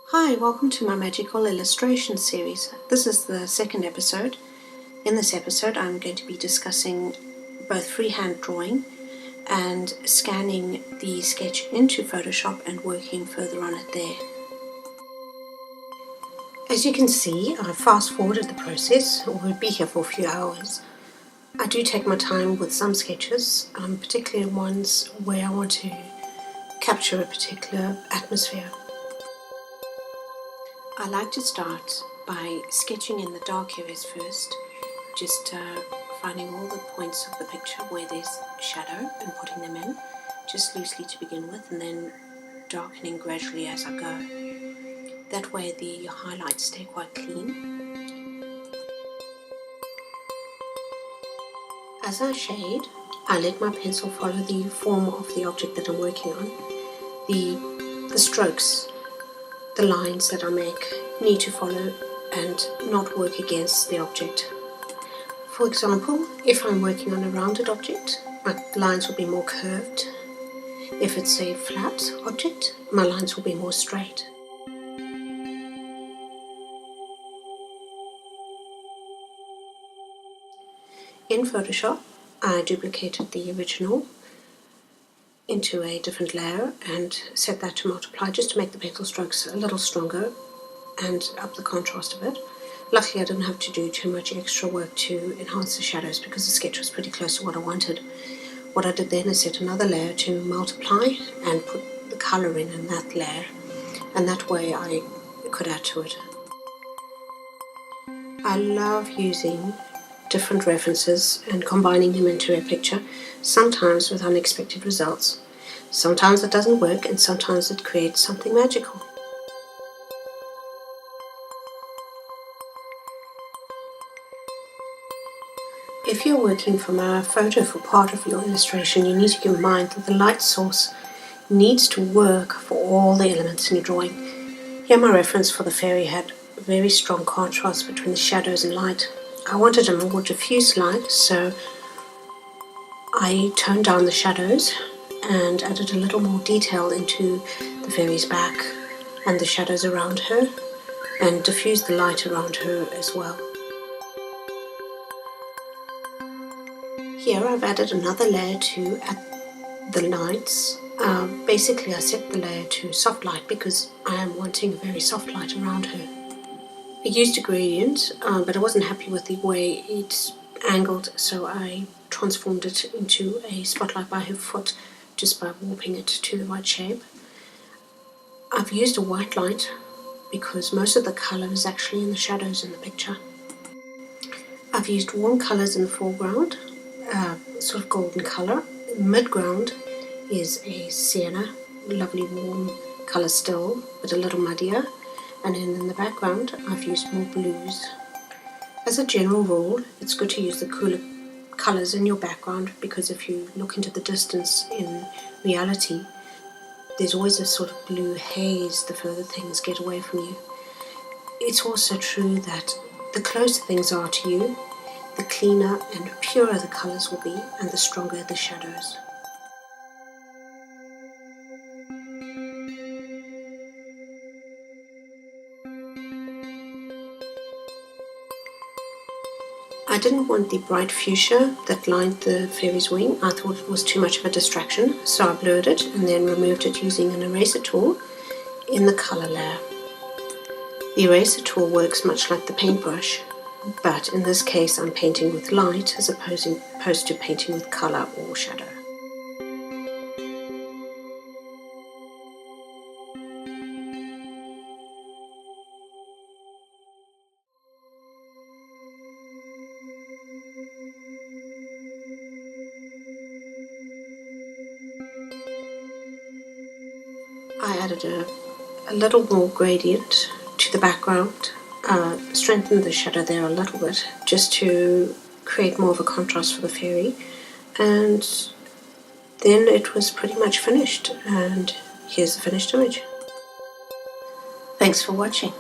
Hi, welcome to my magical illustration series. This is the second episode. In this episode I'm going to be discussing both freehand drawing and scanning the sketch into Photoshop and working further on it there. As you can see, I fast forwarded the process, or we'll be here for a few hours. I do take my time with some sketches, particularly ones where I want to capture a particular atmosphere. I like to start by sketching in the dark areas first, just finding all the points of the picture where there's shadow and putting them in, just loosely to begin with, and then darkening gradually as I go. That way the highlights stay quite clean. As I shade, I let my pencil follow the form of the object that I'm working on. The strokes, the lines that I make need to follow and not work against the object. For example, if I'm working on a rounded object, my lines will be more curved. If it's a flat object, my lines will be more straight. In Photoshop, I duplicated the original into a different layer and set that to multiply just to make the pencil strokes a little stronger and up the contrast a bit. Luckily I didn't have to do too much extra work to enhance the shadows because the sketch was pretty close to what I wanted. What I did then is set another layer to multiply and put the colour in that layer, and that way I could add to it. I love using different references and combining them into a picture, sometimes with unexpected results. Sometimes it doesn't work and sometimes it creates something magical. If you're working from a photo for part of your illustration, you need to keep in mind that the light source needs to work for all the elements in your drawing. Here my reference for the fairy had a very strong contrast between the shadows and light. I wanted a more diffuse light, so I toned down the shadows and added a little more detail into the fairy's back and the shadows around her, and diffused the light around her as well. Here I've added another layer to add the lights. Basically I set the layer to soft light because I am wanting a very soft light around her. I used a gradient, but I wasn't happy with the way it's angled, so I transformed it into a spotlight by her foot just by warping it to the right shape. I've used a white light because most of the colour is actually in the shadows in the picture. I've used warm colours in the foreground, sort of golden colour. Midground is a sienna, lovely warm colour still, but a little muddier. And then in the background I've used more blues. As a general rule, it's good to use the cooler colours in your background, because if you look into the distance in reality, there's always a sort of blue haze the further things get away from you. It's also true that the closer things are to you, the cleaner and purer the colours will be and the stronger the shadows. I didn't want the bright fuchsia that lined the fairy's wing. I thought it was too much of a distraction, so I blurred it and then removed it using an eraser tool in the colour layer. The eraser tool works much like the paintbrush, but in this case I'm painting with light as opposed to painting with colour or shadow. I added a little more gradient to the background, strengthened the shadow there a little bit just to create more of a contrast for the fairy, and then it was pretty much finished, and here's the finished image. Thanks for watching.